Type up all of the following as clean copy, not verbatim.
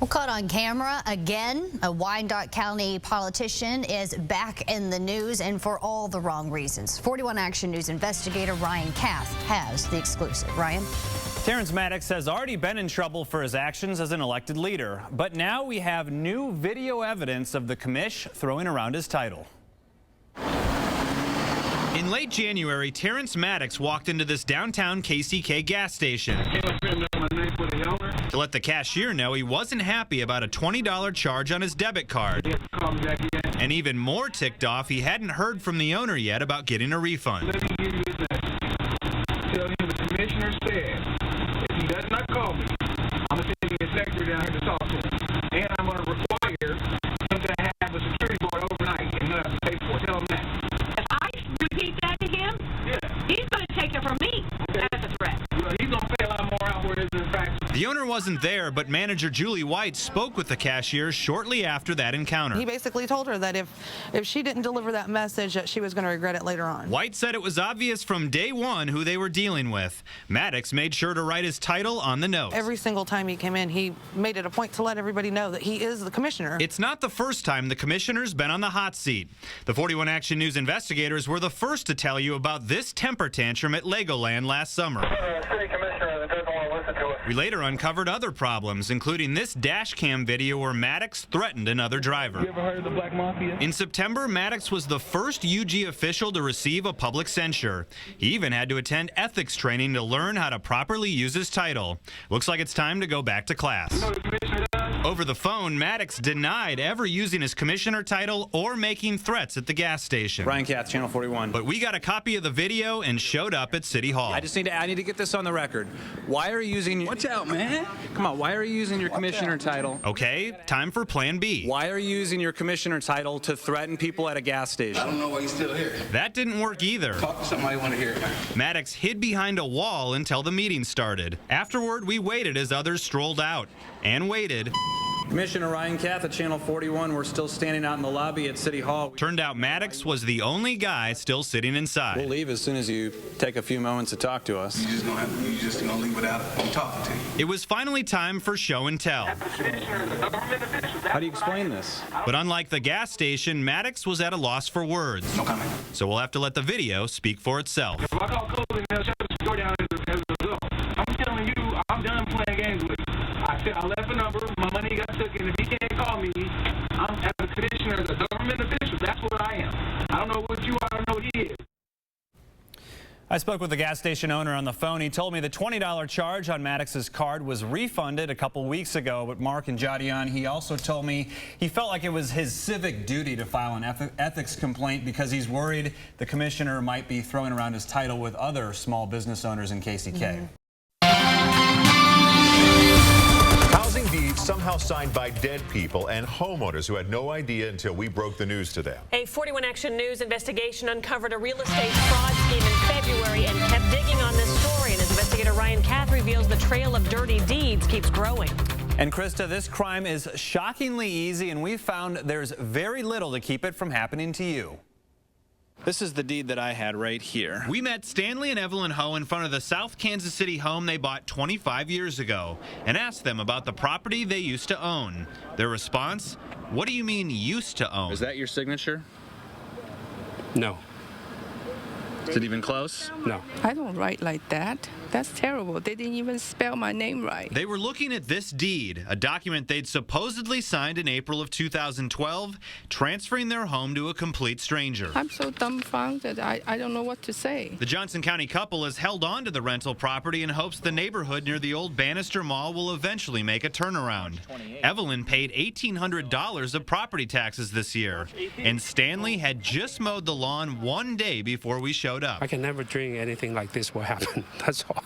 Well, caught on camera again, a Wyandotte County politician is back in the news, and for all the wrong reasons. 41 Action News investigator Ryan Kath has the exclusive. Ryan? Terrence Maddox has already been in trouble for his actions as an elected leader, but now we have new video evidence of the commish throwing around his title. In late January, Terrence Maddox walked into this downtown KCK gas station to let the cashier know he wasn't happy about a $20 charge on his debit card. And even more ticked off, he hadn't heard from the owner yet about getting a refund. Let me give you this message. Tell him the commissioner said, if he does not call me, I'm going to send his secretary down here to talk to him. And I'm going to require him to have a security guard overnight and not have to pay for it. Tell him that. If I repeat that to him, he's going to take it from me as a threat. He's going to pay a lot more out for his infraction. The owner wasn't there, but manager Julie White spoke with the cashier shortly after that encounter. He basically told her that if she didn't deliver that message, that she was going to regret it later on. White said it was obvious from day one who they were dealing with. Maddox made sure to write his title on the note. Every single time he came in, he made it a point to let everybody know that he is the commissioner. It's not the first time the commissioner's been on the hot seat. The 41 Action News investigators were the first to tell you about this temper tantrum at Legoland last summer. We later uncovered other problems, including this dash cam video where Maddox threatened another driver. You ever heard of the Black Mafia? In September, Maddox was the first UG official to receive a public censure. He even had to attend ethics training to learn how to properly use his title. Looks like it's time to go back to class. You know what the commissioner does? Over the phone, Maddox denied ever using his commissioner title or making threats at the gas station. Ryan Kath, Channel 41. But we got a copy of the video and showed up at City Hall. I need to get this on the record. Why are you using... Watch out, man. Come on, why are you using your commissioner title? Okay, time for Plan B. Why are you using your commissioner title to threaten people at a gas station? I don't know why he's still here. That didn't work either. Talk to somebody want to hear it. Maddox hid behind a wall until the meeting started. Afterward, we waited as others strolled out. And waited. Commissioner Ryan Kath at Channel 41, we're still standing out in the lobby at City Hall. Turned out Maddox was the only guy still sitting inside. We'll leave as soon as you take a few moments to talk to us. You just gonna leave without talking to you. It was finally time for show and tell. How do you explain this? But unlike the gas station, Maddox was at a loss for words. No comment. So we'll have to let the video speak for itself. If I call Cole and they'll shut the door down as a result. I'm telling you, I'm done playing games with you. I left a number, my money got taken. If he can't call me, I'm as a commissioner, as a government official. That's what I am. I don't know what you are, I don't know what he is. I spoke with the gas station owner on the phone. He told me the $20 charge on Maddox's card was refunded a couple weeks ago. But Mark and Jadian, he also told me he felt like it was his civic duty to file an ethics complaint because he's worried the commissioner might be throwing around his title with other small business owners in KCK. Housing deeds somehow signed by dead people and homeowners who had no idea until we broke the news to them. A 41 Action News investigation uncovered a real estate fraud scheme in February and kept digging on this story. And as investigator Ryan Kath reveals, the trail of dirty deeds keeps growing. And Krista, this crime is shockingly easy, and we found there's very little to keep it from happening to you. This is the deed that I had right here. We met Stanley and Evelyn Ho in front of the South Kansas City home they bought 25 years ago and asked them about the property they used to own. Their response, what do you mean used to own? Is that your signature? No. Is it even close? No. I don't write like that. That's terrible. They didn't even spell my name right. They were looking at this deed, a document they'd supposedly signed in April of 2012, transferring their home to a complete stranger. I'm so dumbfounded. I don't know what to say. The Johnson County couple has held on to the rental property in hopes the neighborhood near the old Bannister Mall will eventually make a turnaround. Evelyn paid $1,800 of property taxes this year, and Stanley had just mowed the lawn one day before we showed up. I can never dream anything like this will happen. That's all.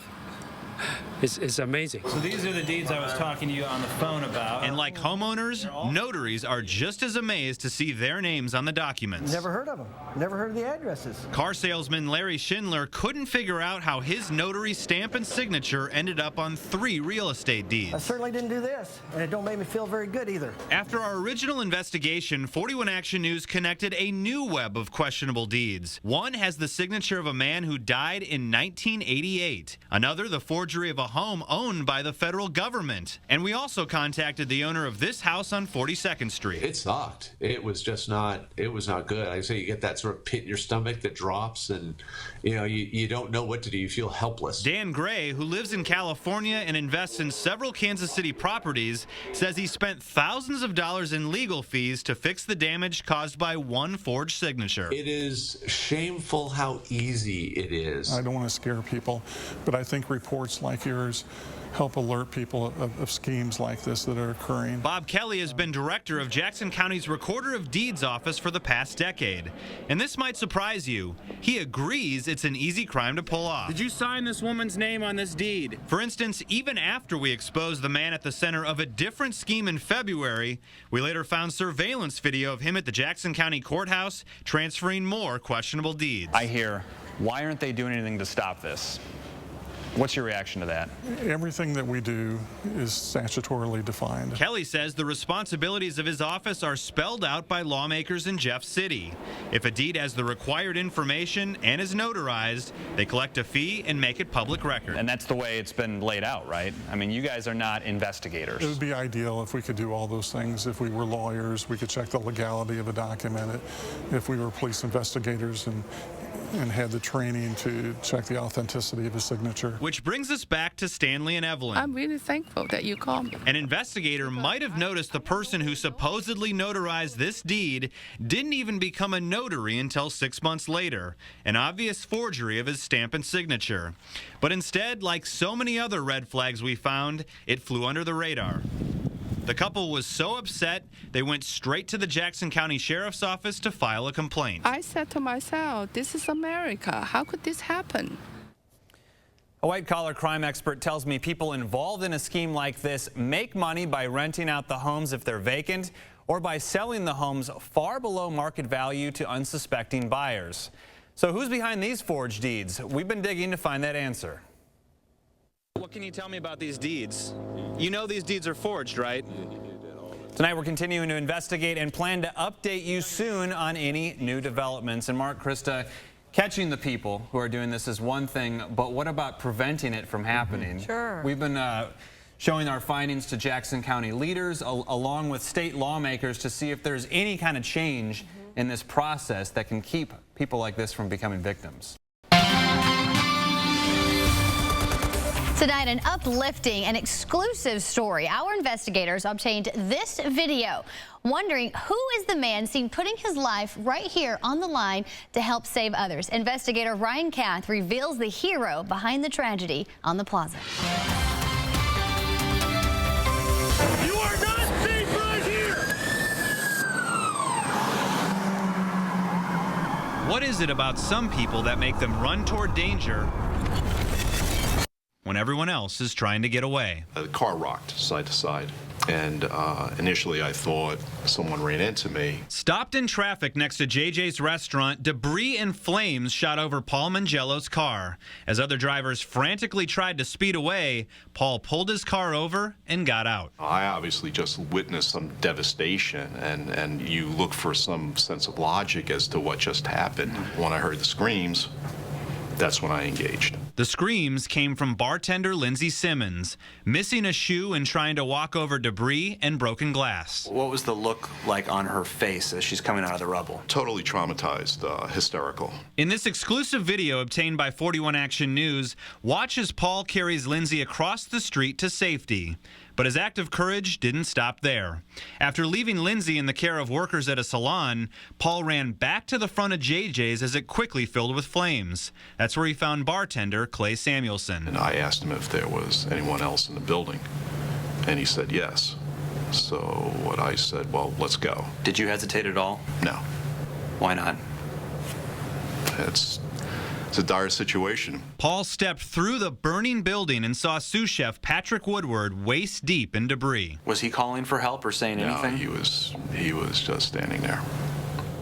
It's amazing. So these are the deeds I was talking to you on the phone about. And like homeowners, notaries are just as amazed to see their names on the documents. Never heard of them. Never heard of the addresses. Car salesman Larry Schindler couldn't figure out how his notary stamp and signature ended up on 3 real estate deeds. I certainly didn't do this, and it don't make me feel very good either. After our original investigation, 41 Action News connected a new web of questionable deeds. One has the signature of a man who died in 1988. Another, the forgery of a home owned by the federal government. And we also contacted the owner of this house on 42nd Street. It sucked. It was just not, it was not good. I say you get that sort of pit in your stomach that drops, and you don't know what to do. You feel helpless. Dan Gray, who lives in California and invests in several Kansas City properties, says he spent thousands of dollars in legal fees to fix the damage caused by one forged signature. It is shameful how easy it is. I don't want to scare people, but I think reports like yours help alert people of schemes like this that are occurring. Bob Kelly has been director of Jackson County's Recorder of Deeds office for the past decade. And this might surprise you. He agrees it's an easy crime to pull off. Did you sign this woman's name on this deed? For instance, even after we exposed the man at the center of a different scheme in February, we later found surveillance video of him at the Jackson County Courthouse transferring more questionable deeds. I hear, why aren't they doing anything to stop this? What's your reaction to that? Everything that we do is statutorily defined. Kelly says the responsibilities of his office are spelled out by lawmakers in Jeff City. If a deed has the required information and is notarized, they collect a fee and make it public record. And that's the way it's been laid out, right? I mean, you guys are not investigators. It would be ideal if we could do all those things. If we were lawyers, we could check the legality of a document. If we were police investigators and had the training to check the authenticity of a signature. Which brings us back to Stanley and Evelyn. I'm really thankful that you called me. An investigator might have noticed the person who supposedly notarized this deed didn't even become a notary until 6 months later, an obvious forgery of his stamp and signature. But instead, like so many other red flags we found, it flew under the radar. The couple was so upset, they went straight to the Jackson County Sheriff's Office to file a complaint. I said to myself, this is America. How could this happen? A white-collar crime expert tells me people involved in a scheme like this make money by renting out the homes if they're vacant or by selling the homes far below market value to unsuspecting buyers. So who's behind these forged deeds? We've been digging to find that answer. What can you tell me about these deeds? You know these deeds are forged, right? Tonight we're continuing to investigate and plan to update you soon on any new developments. And Mark, Krista, catching the people who are doing this is one thing, but what about preventing it from happening? Sure. We've been showing our findings to Jackson County leaders along with state lawmakers to see if there's any kind of change in this process that can keep people like this from becoming victims. Tonight, an uplifting and exclusive story. Our investigators obtained this video, wondering who is the man seen putting his life right here on the line to help save others. Investigator Ryan Kath reveals the hero behind the tragedy on the Plaza. You are not safe right here! What is it about some people that make them run toward danger when everyone else is trying to get away? The car rocked side to side, and initially I thought someone ran into me. Stopped in traffic next to JJ's restaurant, debris and flames shot over Paul Mangello's car. As other drivers frantically tried to speed away, Paul pulled his car over and got out. I obviously just witnessed some devastation, and you look for some sense of logic as to what just happened. When I heard the screams, that's when I engaged. The screams came from bartender Lindsay Simmons, missing a shoe and trying to walk over debris and broken glass. What was the look like on her face as she's coming out of the rubble? Totally traumatized, hysterical. In this exclusive video obtained by 41 Action News, watch as Paul carries Lindsay across the street to safety. But his act of courage didn't stop there. After leaving Lindsay in the care of workers at a salon, Paul ran back to the front of JJ's as it quickly filled with flames. That's where he found bartender Clay Samuelson. And I asked him if there was anyone else in the building, and he said yes. So what I said, well, let's go. Did you hesitate at all? No. Why not? It's a dire situation. Paul stepped through the burning building and saw sous chef Patrick Woodward waist deep in debris. Was he calling for help or saying anything? No, he was just standing there.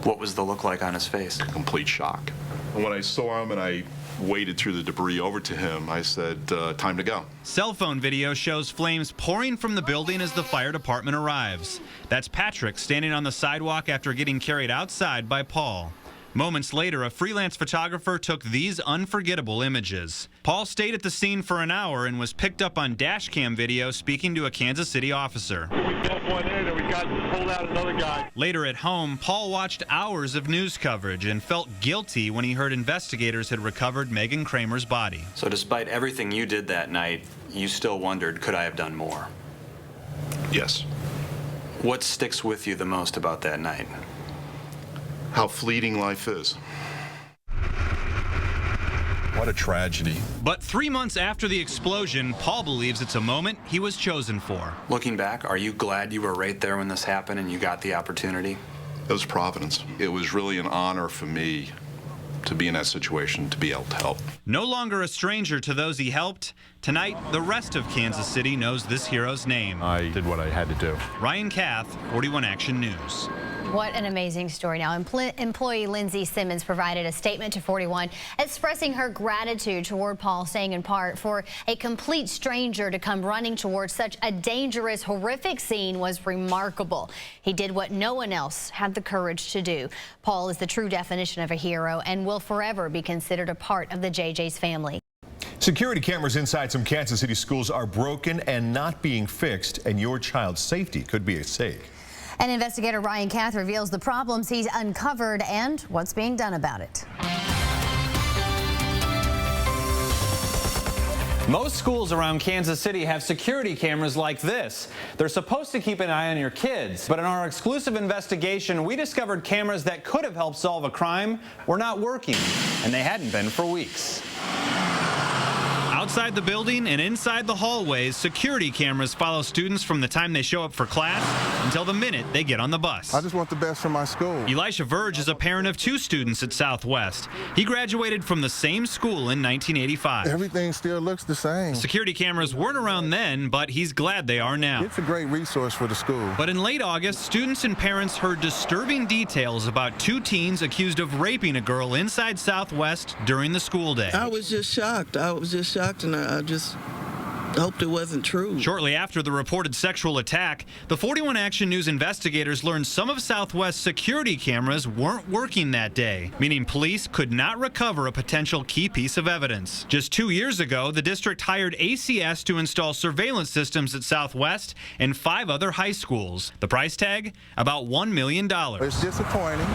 What was the look like on his face? Complete shock. When I saw him and I waded through the debris over to him, I said, time to go. Cell phone video shows flames pouring from the building as the fire department arrives. That's Patrick standing on the sidewalk after getting carried outside by Paul. Moments later, a freelance photographer took these unforgettable images. Paul stayed at the scene for an hour and was picked up on dash cam video speaking to a Kansas City officer. We got one in and we got pulled out another guy. Later at home, Paul watched hours of news coverage and felt guilty when he heard investigators had recovered Megan Kramer's body. So despite everything you did that night, you still wondered, could I have done more? Yes. What sticks with you the most about that night? How fleeting life is. What a tragedy. But 3 months after the explosion, Paul believes it's a moment he was chosen for. Looking back, are you glad you were right there when this happened and you got the opportunity? It was Providence. It was really an honor for me to be in that situation, to be able to help. No longer a stranger to those he helped, tonight the rest of Kansas City knows this hero's name. I did what I had to do. Ryan Kath, 41 Action News. What an amazing story. Now, employee Lindsay Simmons provided a statement to 41 expressing her gratitude toward Paul, saying in part, for a complete stranger to come running towards such a dangerous, horrific scene was remarkable. He did what no one else had the courage to do. Paul is the true definition of a hero and will forever be considered a part of the JJ's family. Security cameras inside some Kansas City schools are broken and not being fixed, and your child's safety could be at stake. And investigator Ryan Kath reveals the problems he's uncovered and what's being done about it. Most schools around Kansas City have security cameras like this. They're supposed to keep an eye on your kids, but in our exclusive investigation, we discovered cameras that could have helped solve a crime were not working, and they hadn't been for weeks. Outside the building and inside the hallways, security cameras follow students from the time they show up for class until the minute they get on the bus. I just want the best for my school. Elisha Verge is a parent of 2 students at Southwest. He graduated from the same school in 1985. Everything still looks the same. Security cameras weren't around then, but he's glad they are now. It's a great resource for the school. But in late August, students and parents heard disturbing details about 2 teens accused of raping a girl inside Southwest during the school day. I was just shocked. And I just hoped it wasn't true. Shortly after the reported sexual attack, the 41 Action News investigators learned some of Southwest's security cameras weren't working that day, meaning police could not recover a potential key piece of evidence. Just 2 years ago, the district hired ACS to install surveillance systems at Southwest and 5 other high schools. The price tag? About $1 million. It's disappointing.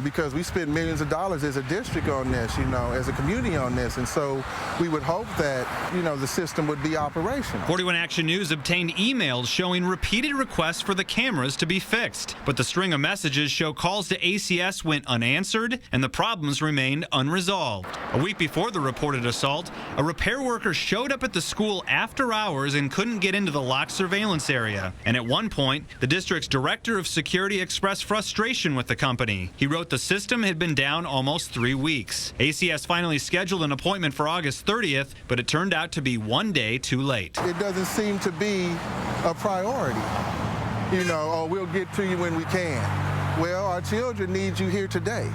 Because we spent millions of dollars as a district on this, as a community on this. And so we would hope that, the system would be operational. 41 Action News obtained emails showing repeated requests for the cameras to be fixed. But the string of messages show calls to ACS went unanswered and the problems remained unresolved. A week before the reported assault, a repair worker showed up at the school after hours and couldn't get into the locked surveillance area. And at one point, the district's director of security expressed frustration with the company. He wrote the system had been down almost 3 weeks. ACS finally scheduled an appointment for August 30th, but it turned out to be 1 day too late. It doesn't seem to be a priority. We'll get to you when we can. Well, our children need you here today.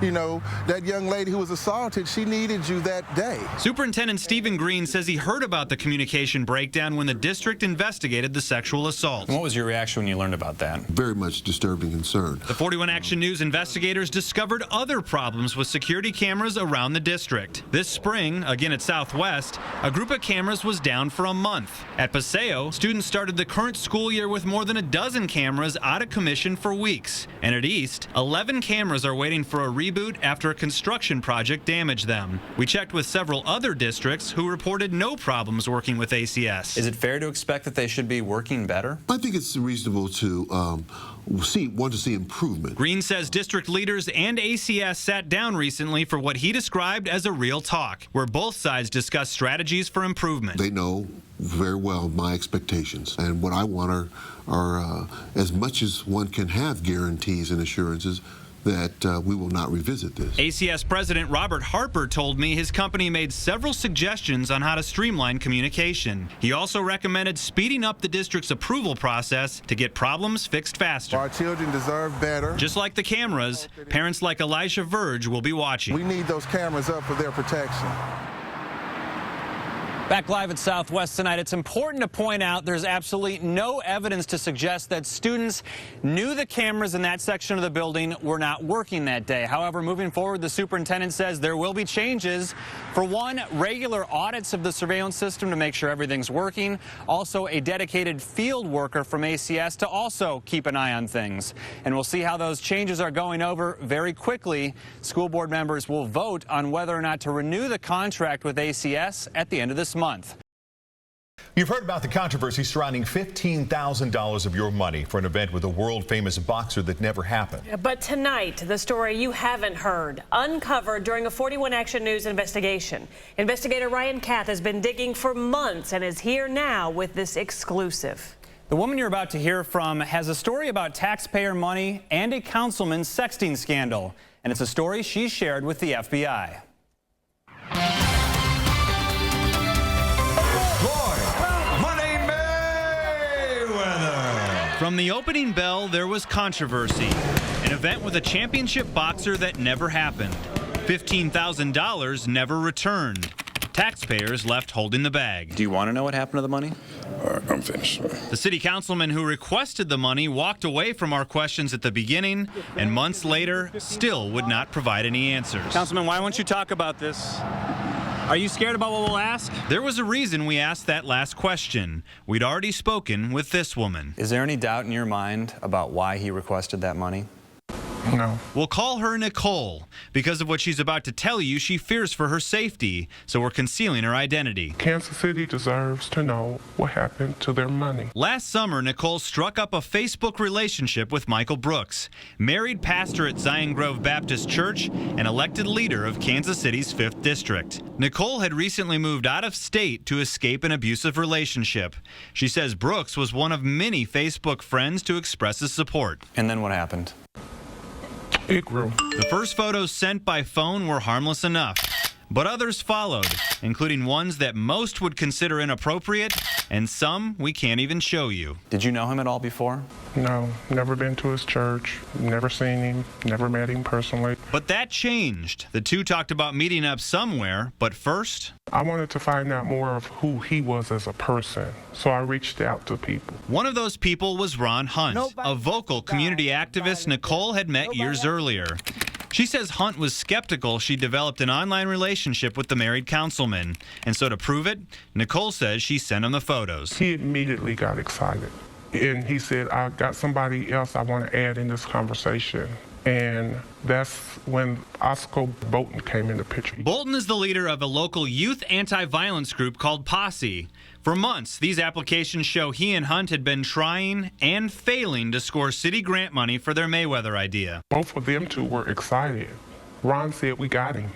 That young lady who was assaulted, she needed you that day. Superintendent Stephen Green says he heard about the communication breakdown when the district investigated the sexual assault. And what was your reaction when you learned about that? Very much disturbing concern. The 41 Action News investigators discovered other problems with security cameras around the district. This spring, again at Southwest, a group of cameras was down for a month. At Paseo, students started the current school year with more than a dozen cameras out of commission for weeks. And at East, 11 cameras are waiting for a reboot after a construction project damaged them. We checked with several other districts who reported no problems working with ACS. Is it fair to expect that they should be working better? I think it's reasonable to want to see improvement. Green says district leaders and ACS sat down recently for what he described as a real talk, where both sides discussed strategies for improvement. They know very well my expectations, and what I want are as much as one can have guarantees and assurances that we will not revisit this. ACS President Robert Harper told me his company made several suggestions on how to streamline communication. He also recommended speeding up the district's approval process to get problems fixed faster. Our children deserve better. Just like the cameras, parents like Elisha Verge will be watching. We need those cameras up for their protection. Back live at Southwest tonight, it's important to point out there's absolutely no evidence to suggest that students knew the cameras in that section of the building were not working that day. However, moving forward, the superintendent says there will be changes. For one, regular audits of the surveillance system to make sure everything's working. Also, a dedicated field worker from ACS to also keep an eye on things. And we'll see how those changes are going over very quickly. School board members will vote on whether or not to renew the contract with ACS at the end of this month. You've heard about the controversy surrounding $15,000 of your money for an event with a world-famous boxer that never happened. But tonight, the story you haven't heard, uncovered during a 41 Action News investigation. Investigator Kath has been digging for months and is here now with this exclusive. The woman you're about to hear from has a story about taxpayer money and a councilman sexting scandal. And it's a story she shared with the FBI. From the opening bell, there was controversy. An event with a championship boxer that never happened. $15,000 never returned. Taxpayers left holding the bag. Do you want to know what happened to the money? I'm finished. The city councilman who requested the money walked away from our questions at the beginning, and months later, still would not provide any answers. Councilman, why won't you talk about this? Are you scared about what we'll ask? There was a reason we asked that last question. We'd already spoken with this woman. Is there any doubt in your mind about why he requested that money? No. We'll call her Nicole. Because of what she's about to tell you, she fears for her safety, so we're concealing her identity. Kansas City deserves to know what happened to their money. Last summer, Nicole struck up a Facebook relationship with Michael Brooks, married pastor at Zion Grove Baptist Church and elected leader of Kansas City's 5th District. Nicole had recently moved out of state to escape an abusive relationship. She says Brooks was one of many Facebook friends to express his support. And then what happened? It grew. The first photos sent by phone were harmless enough, but others followed, including ones that most would consider inappropriate and some we can't even show you. Did you know him at all before? No, never been to his church, never seen him, never met him personally. But that changed. The two talked about meeting up somewhere, but first, I wanted to find out more of who he was as a person, so I reached out to people. One of those people was Ron Hunt, a vocal community activist Nicole had met years earlier. She says Hunt was skeptical she developed an online relationship with the married councilman. And so to prove it, Nicole says she sent him the photos. He immediately got excited. And he said, I got somebody else I want to add in this conversation. And that's when Oscar Bolton came in the picture. Bolton is the leader of a local youth anti-violence group called Posse. For months, these applications show he and Hunt had been trying and failing to score city grant money for their Mayweather idea. Both of them two were excited. Ron said, we got him.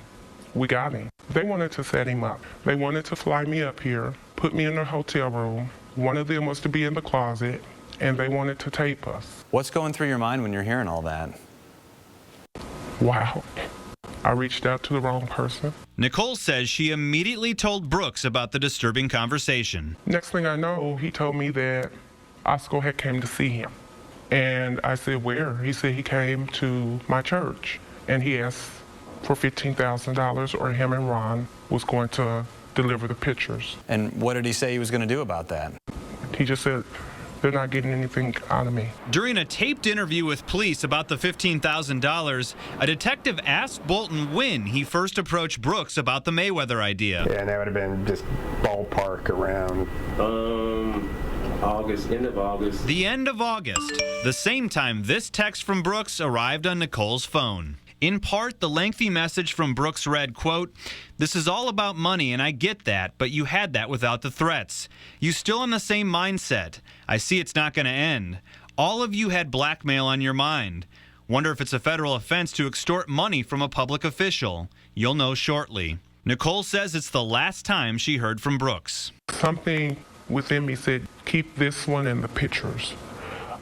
We got him. They wanted to set him up. They wanted to fly me up here, put me in a hotel room. One of them was to be in the closet, and they wanted to tape us. What's going through your mind when you're hearing all that? Wow. I reached out to the wrong person. Nicole says she immediately told Brooks about the disturbing conversation. Next thing I know, he told me that Oscar had came to see him. And I said, where? He said he came to my church. And he asked for $15,000 or him and Ron was going to deliver the pictures. And what did he say he was going to do about that? He just said, they're not getting anything out of me. During a taped interview with police about the $15,000, a detective asked Bolton when he first approached Brooks about the Mayweather idea. Yeah, and that would have been just ballpark around August, end of August. The end of August, the same time this text from Brooks arrived on Nicole's phone. In part, the lengthy message from Brooks read, quote, "This is all about money, and I get that, but you had that without the threats. You still in the same mindset. I see it's not going to end. All of you had blackmail on your mind. Wonder if it's a federal offense to extort money from a public official. You'll know shortly." Nicole says it's the last time she heard from Brooks. Something within me said, keep this one in the pictures.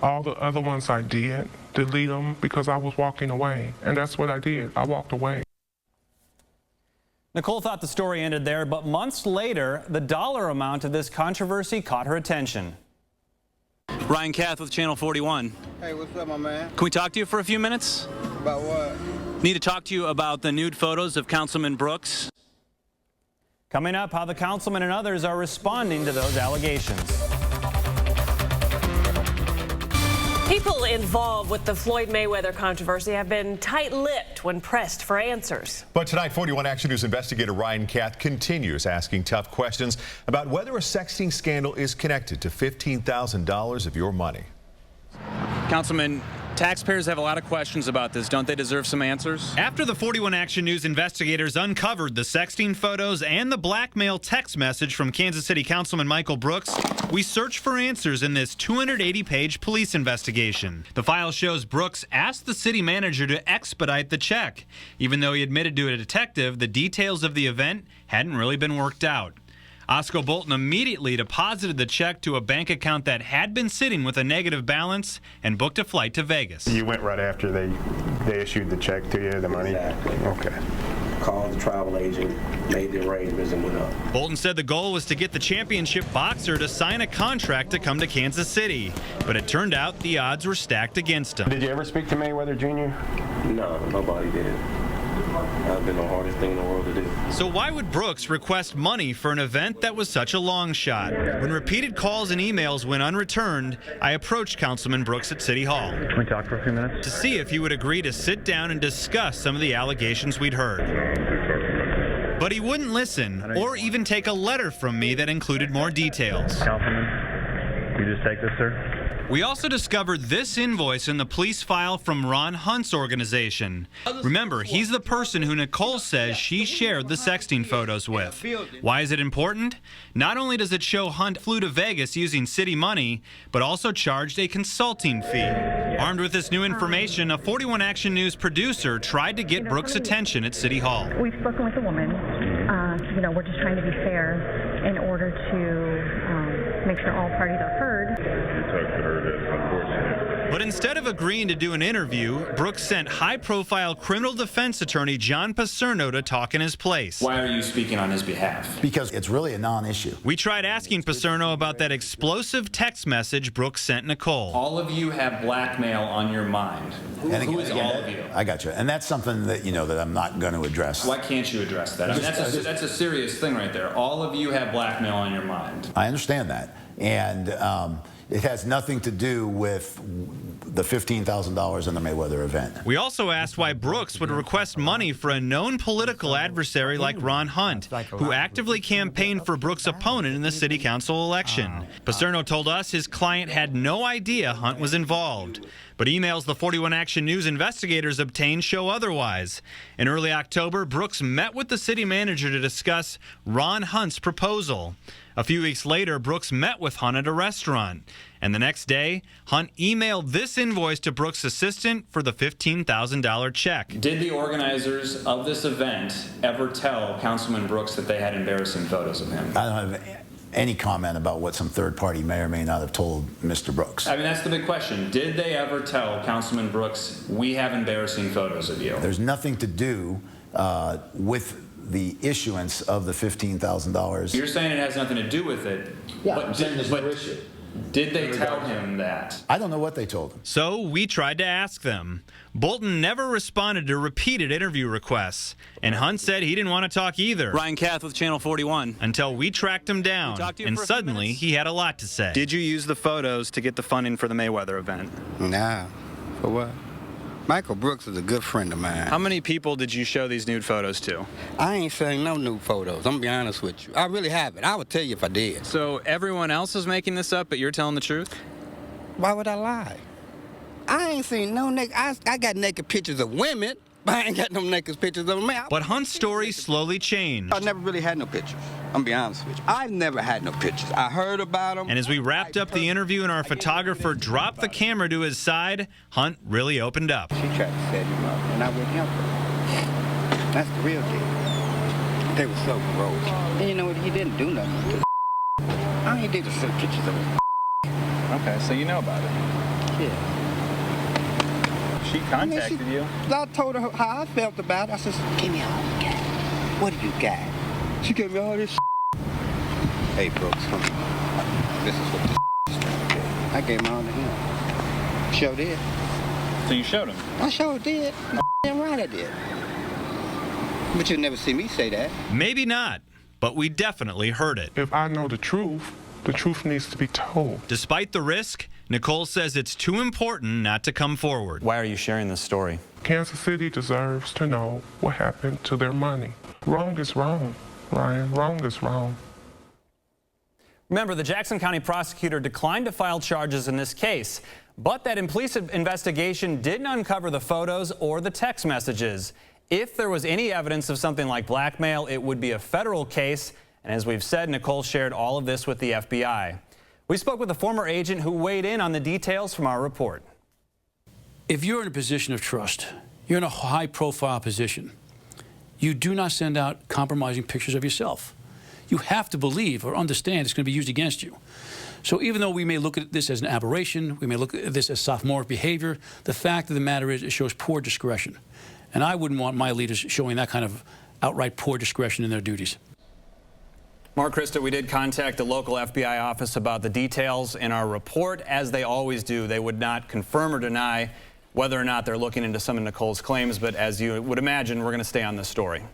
All the other ones I did, delete them because I was walking away. And that's what I did. I walked away. Nicole thought the story ended there, but months later, the dollar amount of this controversy caught her attention. Kath with Channel 41. Hey, what's up, my man? Can we talk to you for a few minutes? About what? Need to talk to you about the nude photos of Councilman Brooks. Coming up, how the councilman and others are responding to those allegations. People involved with the Floyd Mayweather controversy have been tight-lipped when pressed for answers. But tonight, 41 Action News investigator Ryan Kath continues asking tough questions about whether a sexting scandal is connected to $15,000 of your money. Councilman, taxpayers have a lot of questions about this. Don't they deserve some answers? After the 41 Action News investigators uncovered the sexting photos and the blackmail text message from Kansas City Councilman Michael Brooks, we searched for answers in this 280-page police investigation. The file shows Brooks asked the city manager to expedite the check. Even though he admitted to a detective, the details of the event hadn't really been worked out. Osco Bolton immediately deposited the check to a bank account that had been sitting with a negative balance and booked a flight to Vegas. You went right after they issued the check to you, the money? Exactly. Okay. Called the travel agent, made the arrangements, and went up. Bolton said the goal was to get the championship boxer to sign a contract to come to Kansas City, but it turned out the odds were stacked against him. Did you ever speak to Mayweather Jr.? No, nobody did. That'd been the hardest thing in the world to do. So why would Brooks request money for an event that was such a long shot? When repeated calls and emails went unreturned, I approached Councilman Brooks at City Hall. Can we talk for a few minutes? To see if he would agree to sit down and discuss some of the allegations we'd heard. But he wouldn't listen or even take a letter from me that included more details. Councilman, you just take this, sir? We also discovered this invoice in the police file from Ron Hunt's organization. Remember, he's the person who Nicole says she shared the sexting photos with. Why is it important? Not only does it show Hunt flew to Vegas using city money, but also charged a consulting fee. Armed with this new information, a 41 Action News producer tried to get Brooks' attention at City Hall. We've spoken with the woman. We're just trying to be fair in order to make sure all parties are heard. But instead of agreeing to do an interview, Brooks sent high-profile criminal defense attorney John Paserno to talk in his place. Why are you speaking on his behalf? Because it's really a non-issue. We tried asking Paserno about that explosive text message Brooks sent Nicole. All of you have blackmail on your mind. Who is all of you? I got you. And that's something that, that I'm not going to address. Why can't you address that? I mean, that's a serious thing right there. All of you have blackmail on your mind. I understand that. And it has nothing to do with the $15,000 in the Mayweather event. We also asked why Brooks would request money for a known political adversary like Ron Hunt, who actively campaigned for Brooks' opponent in the city council election. Paserno told us his client had no idea Hunt was involved. But emails the 41 Action News investigators obtained show otherwise. In early October, Brooks met with the city manager to discuss Ron Hunt's proposal. A few weeks later, Brooks met with Hunt at a restaurant. And the next day, Hunt emailed this invoice to Brooks' assistant for the $15,000 check. Did the organizers of this event ever tell Councilman Brooks that they had embarrassing photos of him? I don't have any comment about what some third party may or may not have told Mr. Brooks. I mean, that's the big question. Did they ever tell Councilman Brooks, we have embarrassing photos of you? There's nothing to do with the issuance of the $15,000. You're saying it has nothing to do with it. Yeah, I'm saying there's no issue. Did they tell him that? I don't know what they told him. So we tried to ask them. Bolton never responded to repeated interview requests, and Hunt said he didn't want to talk either. Ryan Kath with Channel 41. Until we tracked him down, and suddenly he had a lot to say. Did you use the photos to get the funding for the Mayweather event? Nah. For what? Michael Brooks is a good friend of mine. How many people did you show these nude photos to? I ain't saying no nude photos. I'm gonna be honest with you. I really haven't. I would tell you if I did. So everyone else is making this up, but you're telling the truth? Why would I lie? I ain't seen no naked. I got naked pictures of women, but I ain't got no naked pictures of men. But Hunt's story slowly changed. I never really had no pictures. I'm gonna be honest with you. I've never had no pictures. I heard about them. And as we wrapped up the interview and our photographer dropped the camera to his side, Hunt really opened up. She tried to set him up, and I wouldn't help her. That's the real deal. They were so gross. And you know what? He didn't do nothing to I ain't did to send pictures of him. Okay, so you know about it. Yeah. She contacted you. I told her how I felt about it. I said, give me all you got. What do you got? She gave me all this Hey, Brooks, come on. This is what this is. I gave him all to him. Sure did. So you showed him? I sure did. Damn right I did. But you'll never see me say that. Maybe not. but we definitely heard it. If I know the truth needs to be told. Despite the risk, Nicole says it's too important not to come forward. Why are you sharing this story? Kansas City deserves to know what happened to their money. Wrong is wrong, Ryan. Wrong is wrong. Remember, the Jackson County prosecutor declined to file charges in this case, but that police investigation didn't uncover the photos or the text messages. If there was any evidence of something like blackmail, it would be a federal case. And as we've said, Nicole shared all of this with the FBI. We spoke with a former agent who weighed in on the details from our report. If you're in a position of trust, you're in a high-profile position, you do not send out compromising pictures of yourself. You have to believe or understand it's going to be used against you. So even though we may look at this as an aberration, we may look at this as sophomoric behavior, the fact of the matter is it shows poor discretion. And I wouldn't want my leaders showing that kind of outright poor discretion in their duties. Mark, Krista, we did contact the local FBI office about the details in our report. As they always do, they would not confirm or deny whether or not they're looking into some of Nicole's claims, but as you would imagine, we're going to stay on this story.